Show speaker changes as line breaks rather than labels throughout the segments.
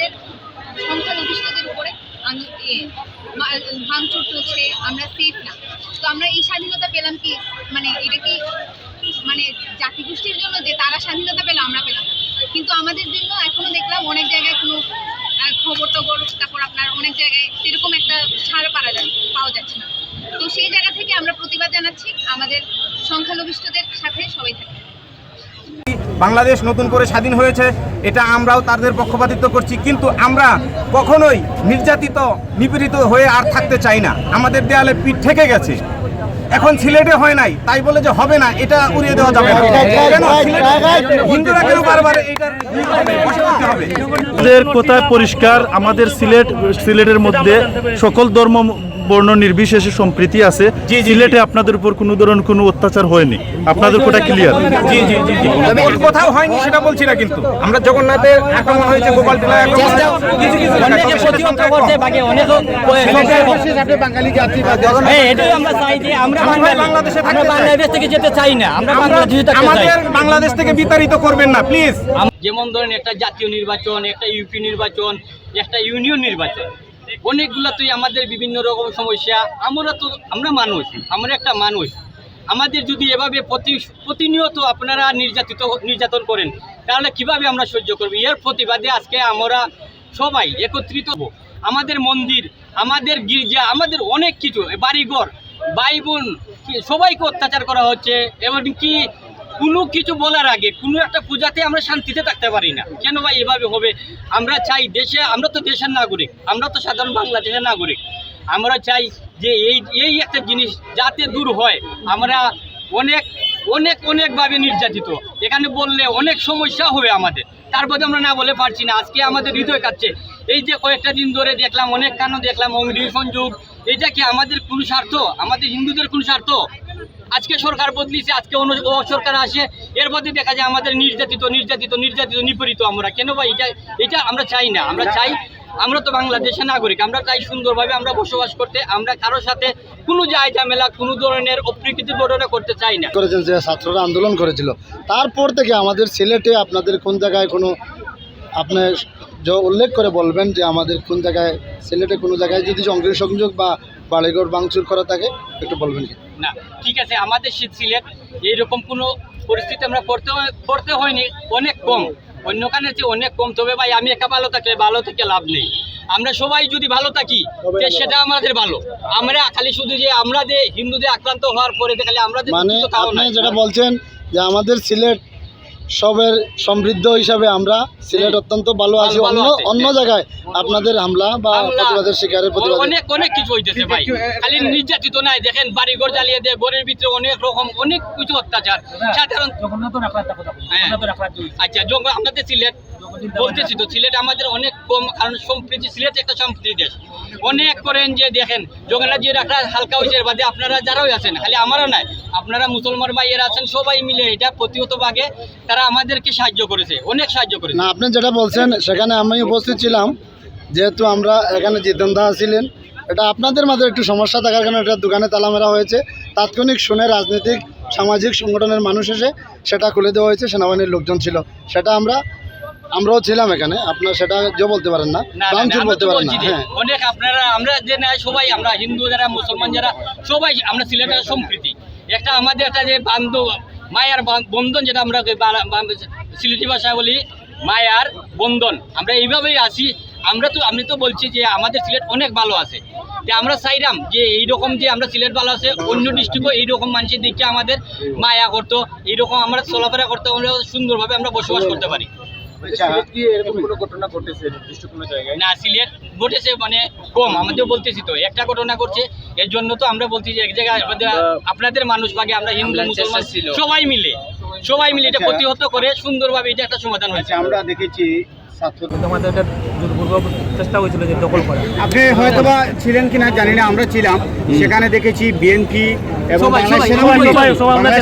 আমাদের সংখ্যালঘিষ্ঠদের উপরে ভাঙচুর চলছে, আমরা সেফ না। তো আমরা এই স্বাধীনতা পেলাম কি, মানে এটা কি মানে জাতিগোষ্ঠীর জন্য যে তারা স্বাধীনতা পেল আমরা পেলাম, কিন্তু আমাদের জন্য এখনো দেখলাম অনেক জায়গায় কোনো খবর টবর, তারপর আপনার অনেক জায়গায় সেরকম একটা ছাড় পাওয়া যাচ্ছে না। তো সেই জায়গা থেকে আমরা প্রতিবাদ জানাচ্ছি, আমাদের সংখ্যালঘিষ্ঠদের সাথে সবাই থাকবে।
বাংলাদেশ নতুন করে স্বাধীন হয়েছে, এটা আমরাও তাদের পক্ষপাতিত্ব করছি, কিন্তু আমরা কখনোই নির্যাতিত নিপীড়িত হয়ে আর থাকতে চাই না। আমাদের দেয়ালে পিঠ ঠেকে গেছে, এখন সিলেটে হয় নাই তাই বলে যে হবে না এটা উড়িয়ে দেওয়া যাবে না। হিন্দুরা কেন বারবার এইটার বসে হবে?
আমাদের কথা পরিষ্কার, আমাদের সিলেটের মধ্যে সকল ধর্ম বর্ণ নির্বিশেষে সম্প্রীতি আছে। সিলেটে আপনাদের উপর কোনো ধরনের কোনো অত্যাচার হয়নি, আপনাদের কথা ক্লিয়ার।
জি জি জি জি, কোথাও হয়নি সেটা বলছি না, কিন্তু আমরা জগন্নাথের আক্রমণ হয়েছে, গোপাল টিলা বাংলাদেশ থেকে বিতাড়িত করবেন না প্লিজ।
যেমন ধরেন একটা জাতীয় নির্বাচন, একটা ইউপি নির্বাচন, একটা ইউনিয়ন নির্বাচন, অনেকগুলো তুই আমাদের বিভিন্ন রকম সমস্যা। আমরা মানুষ, আমরা একটা মানুষ। আমাদের যদি এভাবে প্রতিনিয়ত আপনারা নির্যাতন করেন তাহলে কিভাবে আমরা সহ্য করব? এর প্রতিবাদে আজকে আমরা সবাই একত্রিত হব। আমাদের মন্দির, আমাদের গির্জা, আমাদের অনেক কিছু, বাড়িঘর, ভাই বোন সবাইকে অত্যাচার করা হচ্ছে। এমনকি কোনো কিছু বলার আগে কোনো একটা পূজাতে আমরা শান্তিতে থাকতে পারি না। কেন ভাই এভাবে হবে? আমরা চাই দেশে, আমরা তো দেশের নাগরিক, আমরা তো সাধারণ বাংলাদেশের নাগরিক। আমরা চাই যে এই একটা জিনিস যাতে দূর হয়। আমরা অনেকভাবে নির্যাতিত, এখানে বললে অনেক সমস্যা হবে আমাদের, তার মধ্যে আমরা না বলে পারছি না। আজকে আমাদের হৃদয় কাটছে। এই যে কয়েকটা দিন ধরে দেখলাম, অনেক কাণ্ড দেখলাম, অগ্নি সংযোগ, এটা কি আমাদের কোনো স্বার্থ? আমাদের হিন্দুদের কোনো স্বার্থ? আজকে সরকার বদলিছে, আজকে অন্য সরকার আসে, এর মধ্যে দেখা যায় আমাদের নির্যাতিত নিপীড়িত আমরা। কেন ভাই? এটা আমরা চাই না। আমরা চাই, আমরা তো বাংলাদেশের নাগরিক, আমরা চাই সুন্দরভাবে আমরা বসবাস করতে। আমরা কারোর সাথে কোনো ঝামেলা, কোনো ধরনের অপ্রীতি ঘটনা করতে চাই না।
করেছেন যে ছাত্ররা আন্দোলন করেছিল, তারপর থেকে আমাদের সিলেটে আপনাদের কোন জায়গায় কোনো আপনি উল্লেখ করে বলবেন যে আমাদের কোন জায়গায় সিলেটে কোনো জায়গায় যদি অগ্নি সংযোগ বা বাড়িঘর ভাঙচুর করা থাকে একটু বলবেন কি?
না, ঠিক আছে, আমাদের সিলেট এইরকম কোনো পরিস্থিতি আমরা পড়তে হয়নি, অনেক কম, অন্যখানের চেয়ে অনেক কম। তবে ভাই আমি একা ভালো থেকে লাভ নেই। আমরা সবাই যদি ভালো থাকি যে সেটা আমাদের ভালো। আমরা খালি শুধু যে আমরা যে হিন্দুদের আক্রান্ত হওয়ার পরে খালি আমরা
মানে আপনি যেটা বলছেন যে আমাদের সিলেট সবের সমৃদ্ধ হিসাবে আমরা সিলেট অত্যন্ত ভালো আছি, অন্য জায়গায় আপনাদের হামলা বা প্রতিবাদের শিকারের প্রতিবাদ
অনেক কিছু হইতেছে ভাই। খালি নির্যাতিত নাই, দেখেন বাড়িঘর জ্বালিয়ে দেয়, ঘরের ভিতরে অনেক রকম অনেক কিছু অত্যাচার। সাধারণ আচ্ছা, আপনাদের সিলেট বলতেছি তো, সিলেট আমাদের অনেক কম, কারণ সম্প্রীতি, সিলেট একটা সম্প্রীতি দেশ। অনেক করেন যে দেখেন জগন্নাথজির একটা হালকা হয়েছে, বাদে আপনারা যারাও আছেন, খালি আমারও নাই, আপনারা মুসলমান ভাইয়েরা আছেন, সবাই মিলে এটা প্রতিহত ভাগে তারা আমাদেরকে সাহায্য করেছে, অনেক সাহায্য করেছে।
না, আপনি যেটা বলছেন সেখানে আমি উপস্থিত ছিলাম, যেহেতু আমরা এখানে জিতেন দা ছিলেন, এটা আপনাদের মাঝে একটু সমস্যা থাকার কারণে এটা দোকানে তালা মেরা হয়েছে। তাৎক্ষণিক শুনে রাজনৈতিক সামাজিক সংগঠনের মানুষ এসে সেটা খুলে দেওয়া হয়েছে, সেনাবাহিনীর লোকজন ছিল, সেটা আমরাও ছিলাম এখানে। আপনার সেটা যে বলতে পারেন না, ভাঙচুর বলতে পারেন না। হ্যাঁ,
অনেক আপনারা, আমরা যে না সবাই, আমরা হিন্দু যারা, মুসলমান যারা, সবাই আমরা সিলেটের সম্প্রীতি একটা, আমাদের একটা যে মায়ার বন্ধন, যেটা আমরা সিলেটি ভাষায় বলি মায়ার বন্ধন, আমরা এইভাবেই আছি। আমি তো বলছি যে আমাদের সিলেট অনেক ভালো আছে, যে আমরা চাইলাম যে এইরকম যে আমরা সিলেট ভালো আছে, অন্য ডিস্ট্রিক্টও এইরকম মানুষের দিকে আমাদের মায়া করতো, এইরকম আমরা চলাফেরা করতে, আমরা সুন্দরভাবে আমরা বসবাস করতে পারি। না, সিলেট ঘটেছে মানে কম, আমাদের বলতেছি তো একটা ঘটনা করছে, এর জন্য তো আমরা বলছি যে এক জায়গায় আপনাদের মানুষ ভাগে আমরা হিন্দু মুসলমান সবাই মিলে এটা প্রতিহত করে সুন্দরভাবে এটা একটা সমাধান হয়েছে।
আমরা দেখেছি
আমাদের একটা জোরপূর্বক চেষ্টা হয়েছিল যে দখল করা।
আপনি হয়তোবা ছিলেন কিনা জানি না, আমরা ছিলাম সেখানে, দেখেছি বিএনপি এবং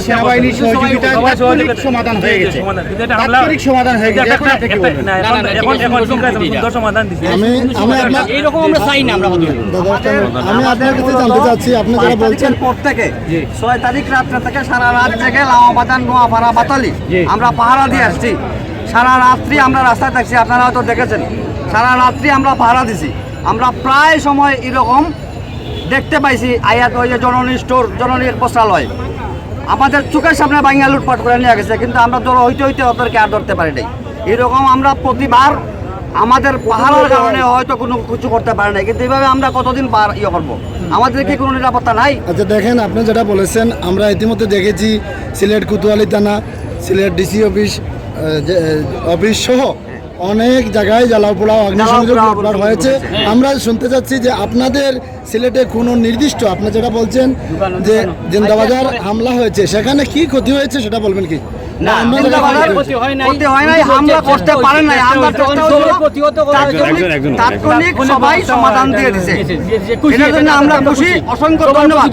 সেনাবাহিনীর সহযোগিতায় তাৎক্ষণিক সমাধান হয়ে গেছে।
এইরকম আমরা চাই না।
আমি আপনার কাছে জানতে চাচ্ছি, আপনি যারা বলছেন
পর থেকে 6 তারিখ রাত্রে থেকে সারা রাত থেকে লামাবাজার, নোয়াপাড়া, বাতালি আমরা পাহারা দিয়ে আসছি। সারা রাত্রি আমরা রাস্তায় থাকছি, আপনারা হয়তো দেখেছেন। সারা রাত্রি আমরা পাহারা দিছি। আমরা প্রায় সময় এরকম দেখতে পাইছি, আয়াত ওই যে জননী স্টোর, জননী বস্ত্রালয় আমাদের চোখের সামনে ভাঙিয়া লুটপাট করে নিয়ে গেছে, কিন্তু আমরা জড়ো হইতে হইতে ওদেরকে আর ধরতে পারি নাই। এরকম আমরা প্রতিবার আমাদের পাহাড়ের কারণে হয়তো কোনো কিছু করতে পারি নাই, কিন্তু এইভাবে আমরা কতদিন করবো? আমাদের কি কোনো নিরাপত্তা নাই?
আচ্ছা দেখেন, আপনি যেটা বলেছেন আমরা ইতিমধ্যে দেখেছি সিলেট কোতোয়ালি থানা, সিলেট ডিসি অফিস সহ অনেক জায়গায় জ্বালাও পোড়াও অগ্নিসংযোগ লুটপাট হয়েছে। আমরা শুনতে চাচ্ছি যে আপনাদের সিলেটে কোনো নির্দিষ্ট, আপনি যেটা বলছেন যে জিন্দাবাজার হামলা হয়েছে, সেখানে কি ক্ষতি হয়েছে সেটা বলবেন কি?
না,
অন্য জায়গায়
জিন্দাবাজার
ক্ষতি হয়েছে?
ক্ষতি হয় নাই, হামলা করতে পারেন নাই। আমরা তাৎক্ষণিক সবাই সমাধান দিয়ে দিছে। এটার জন্য আমরা খুশি, অসংখ্য ধন্যবাদ।